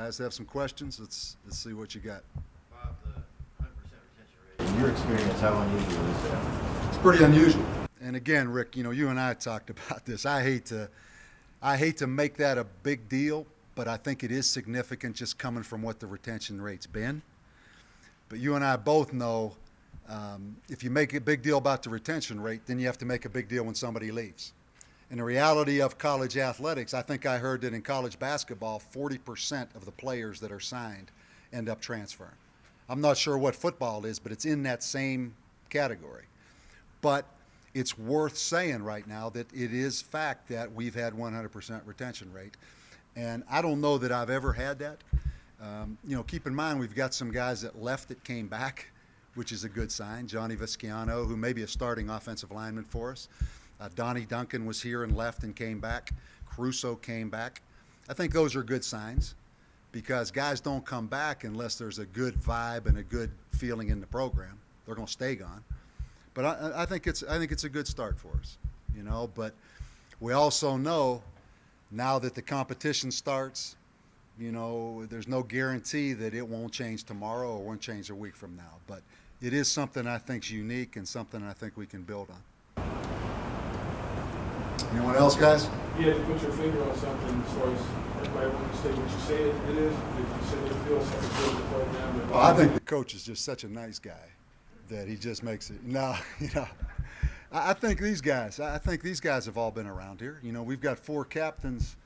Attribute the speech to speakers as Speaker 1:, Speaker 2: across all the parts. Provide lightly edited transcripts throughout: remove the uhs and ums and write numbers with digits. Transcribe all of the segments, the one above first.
Speaker 1: Guys have some questions? Let's see what you got.
Speaker 2: Bob, the 100% retention rate. In your experience, how unusual is that?
Speaker 1: It's pretty unusual. And again, Rick, you and I talked about this. I hate to make that a big deal, but I think it is significant just coming from what the retention rate's been. But you and I both know if you make a big deal about the retention rate, then you have to make a big deal when somebody leaves. And the reality of college athletics, I think I heard that in college basketball, 40% of the players that are signed end up transferring. I'm not sure what football is, but it's in that same category. But it's worth saying right now that it is fact that we've had 100% retention rate. And I don't know that I've ever had that. Keep in mind we've got some guys that left that came back, which is a good sign. Johnny Visciano, who may be a starting offensive lineman for us. Donnie Duncan was here and left and came back. Caruso came back. I think those are good signs because guys don't come back unless there's a good vibe and a good feeling in the program. They're going to stay gone. But I think it's a good start for us, But we also know now that the competition starts, there's no guarantee that it won't change tomorrow or won't change a week from now. But it is something I think is unique and something I think we can build on. Anyone else, guys?
Speaker 3: You had to put your finger on something as far as everybody wanted to say what you say it is. Did you say it feels like a good program?
Speaker 1: Well, I think the coach is just such a nice guy that he just makes it. No, I think these guys have all been around here. We've got 4 captains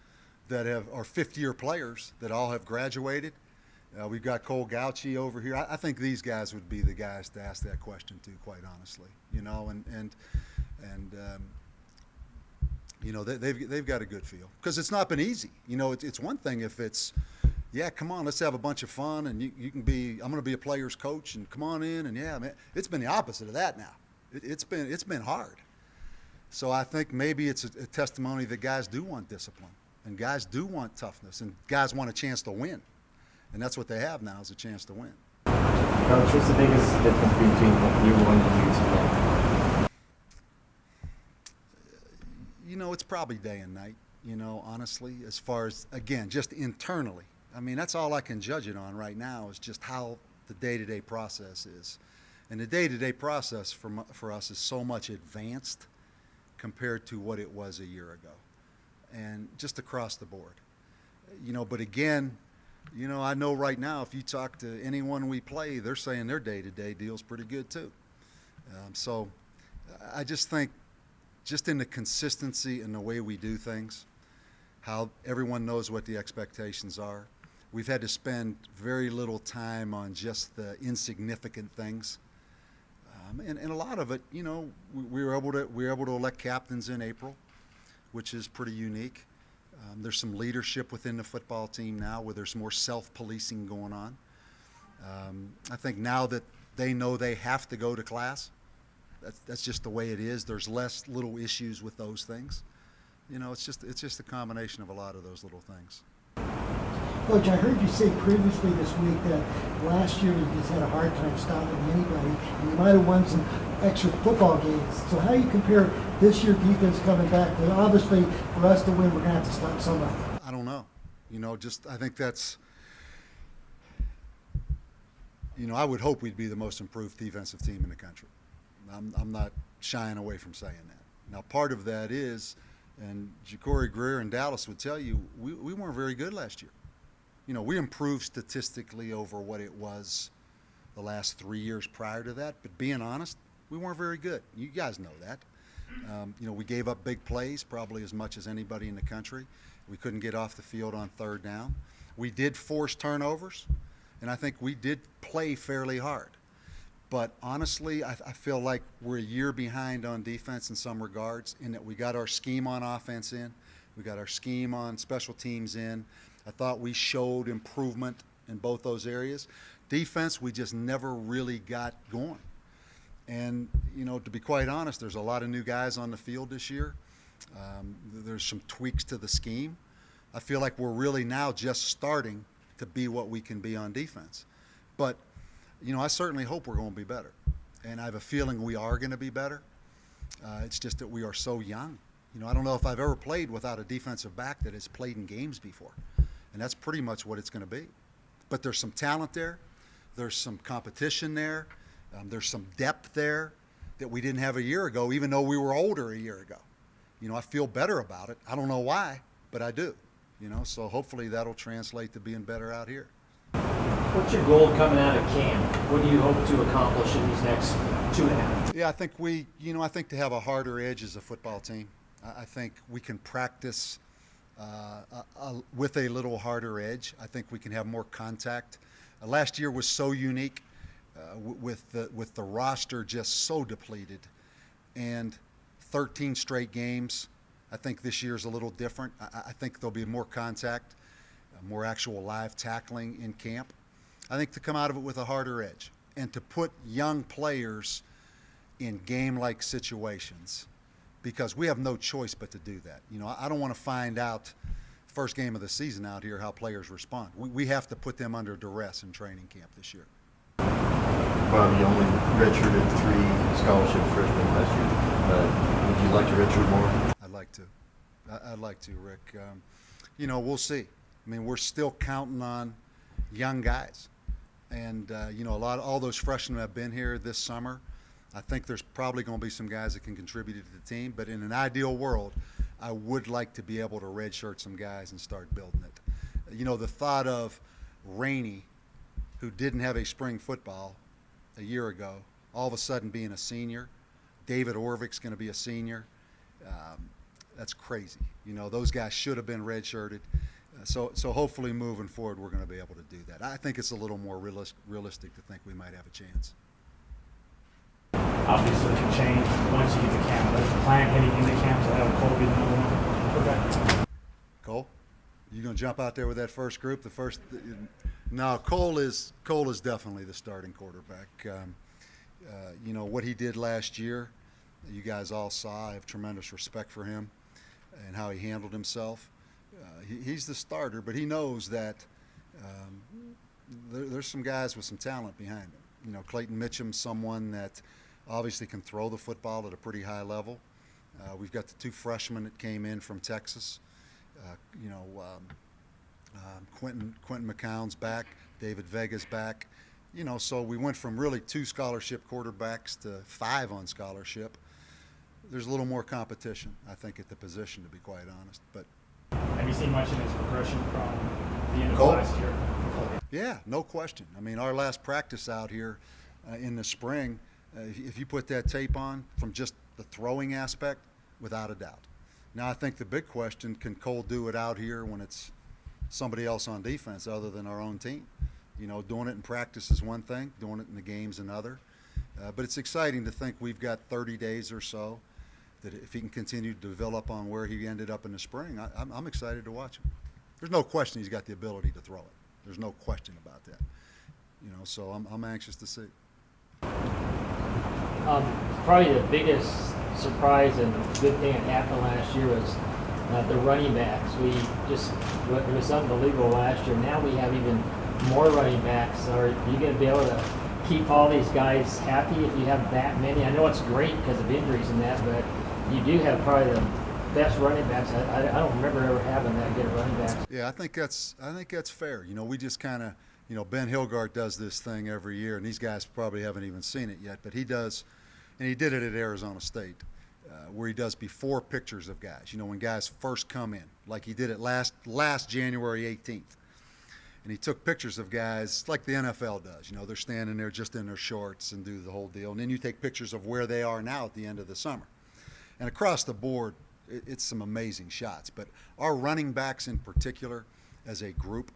Speaker 1: that are fifth-year players that all have graduated. We've got Cole Gauchi over here. I think these guys would be the guys to ask that question to, quite honestly. They've got a good feel because it's not been easy. It's one thing if it's, yeah, come on, let's have a bunch of fun, and you can be. I'm going to be a player's coach, and come on in, and yeah, man, it's been the opposite of that now. It's been hard. So I think maybe it's a testimony that guys do want discipline, and guys do want toughness, and guys want a chance to win, and that's what they have now is a chance to win.
Speaker 2: Coach, what's the biggest difference between year 1 and year 2?
Speaker 1: It's probably day and night. Honestly, as far as again, just internally. I mean, that's all I can judge it on right now is just how the day-to-day process is. And the day-to-day process for us is so much advanced compared to what it was a year ago. And just across the board. But again, I know right now if you talk to anyone we play, they're saying their day-to-day deal's pretty good too. So I just think just in the consistency in the way we do things, how everyone knows what the expectations are. We've had to spend very little time on just the insignificant things. And a lot of it, we were able to elect captains in April, which is pretty unique. There's some leadership within the football team now where there's more self-policing going on. I think now that they know they have to go to class, that's just the way it is. There's less little issues with those things. It's just a combination of a lot of those little things.
Speaker 4: Coach, I heard you say previously this week that last year you just had a hard time stopping anybody, and you might have won some extra football games. So how do you compare this year defense coming back? Well, obviously, for us to win, we're going to have to stop somebody.
Speaker 1: I don't know. I think that's, I would hope we'd be the most improved defensive team in the country. I'm not shying away from saying that. Now, part of that is, and Ja'Cory Greer in Dallas would tell you, we weren't very good last year. We improved statistically over what it was the last 3 years prior to that. But being honest, we weren't very good. You guys know that. We gave up big plays, probably as much as anybody in the country. We couldn't get off the field on third down. We did force turnovers, and I think we did play fairly hard. But honestly, I feel like we're a year behind on defense in some regards in that we got our scheme on offense in. We got our scheme on special teams in. I thought we showed improvement in both those areas. Defense, we just never really got going. And, to be quite honest, there's a lot of new guys on the field this year. There's some tweaks to the scheme. I feel like we're really now just starting to be what we can be on defense. But I certainly hope we're going to be better. And I have a feeling we are going to be better. It's just that we are so young. I don't know if I've ever played without a defensive back that has played in games before. And that's pretty much what it's going to be. But there's some talent there. There's some competition there. There's some depth there that we didn't have a year ago, even though we were older a year ago. I feel better about it. I don't know why, but I do. So hopefully that'll translate to being better out here.
Speaker 5: What's your goal coming out of camp? What do you hope to accomplish in these next 2.5?
Speaker 1: Yeah, I think I think to have a harder edge as a football team. I think we can practice with a little harder edge. I think we can have more contact. Last year was so unique with the roster just so depleted, and 13 straight games. I think this year's a little different. I think there'll be more contact, more actual live tackling in camp. I think to come out of it with a harder edge and to put young players in game-like situations, because we have no choice but to do that. I don't want to find out first game of the season out here how players respond. We have to put them under duress in training camp this year.
Speaker 2: Bob, you only redshirted 3 scholarship freshmen last year. Would you like to redshirt more?
Speaker 1: I'd like to, Rick. We'll see. We're still counting on young guys. And, all those freshmen have been here this summer. I think there's probably going to be some guys that can contribute to the team. But in an ideal world, I would like to be able to redshirt some guys and start building it. The thought of Rainey, who didn't have a spring football a year ago, all of a sudden being a senior. David Orvick's going to be a senior. That's crazy. Those guys should have been redshirted. So hopefully moving forward, we're going to be able to do that. I think it's a little more realistic to think we might have a chance.
Speaker 6: Obviously, it can change once you get to camp. But it's the plan heading into camp to have Cole be the number one. Okay.
Speaker 1: Cole, you going to jump out there with that first group? No, Cole is definitely the starting quarterback. What he did last year, you guys all saw. I have tremendous respect for him and how he handled himself. He's the starter, but he knows that there's some guys with some talent behind him. Clayton Mitchum's someone that obviously can throw the football at a pretty high level. We've got the 2 freshmen that came in from Texas. Quentin McCown's back. David Vega's back. So we went from really 2 scholarship quarterbacks to 5 on scholarship. There's a little more competition, I think, at the position, to be quite honest. But
Speaker 6: Have you seen much in his progression from the end of
Speaker 1: Cole?
Speaker 6: last year?
Speaker 1: yeah, no question. Our last practice out here in the spring, if you put that tape on from just the throwing aspect, without a doubt. Now, I think the big question, can Cole do it out here when it's somebody else on defense other than our own team? Doing it in practice is one thing, doing it in the game's another. But it's exciting to think we've got 30 days or so that if he can continue to develop on where he ended up in the spring, I'm excited to watch him. There's no question he's got the ability to throw it. There's no question about that. So I'm anxious to see.
Speaker 5: Probably the biggest surprise and good thing that happened last year was the running backs. It was unbelievable last year. Now we have even more running backs. Are you going to be able to keep all these guys happy if you have that many? I know it's great because of injuries and that, but you do have probably the best running backs. I don't remember ever having that good of running backs.
Speaker 1: Yeah, I think that's fair. We just kind of, Ben Hilgart does this thing every year, and these guys probably haven't even seen it yet, but he does, and he did it at Arizona State, where he does before pictures of guys. When guys first come in, like he did it last January 18th. And he took pictures of guys like the NFL does. They're standing there just in their shorts and do the whole deal. And then you take pictures of where they are now at the end of the summer. And across the board, it's some amazing shots. But our running backs in particular, as a group,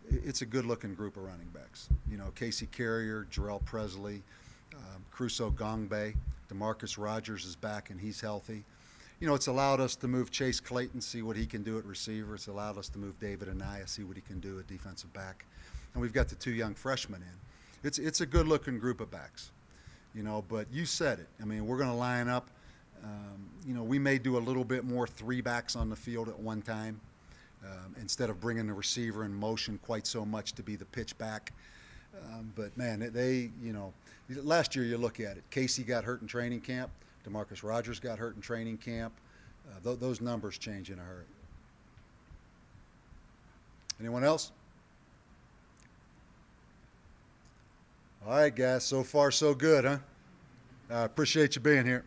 Speaker 1: it's a good-looking group of running backs. Casey Carrier, Jarrell Presley, Crusoe Gongbe, DeMarcus Rogers is back and he's healthy. It's allowed us to move Chase Clayton, see what he can do at receiver. It's allowed us to move David Anaya, see what he can do at defensive back. And we've got the 2 young freshmen in. It's a good-looking group of backs. But you said it. We're going to line up. We may do a little bit more 3 backs on the field at one time instead of bringing the receiver in motion quite so much to be the pitch back. But, man, last year you look at it. Casey got hurt in training camp. DeMarcus Rogers got hurt in training camp. Those numbers change in a hurry. Anyone else? All right, guys. So far, so good, huh? I appreciate you being here.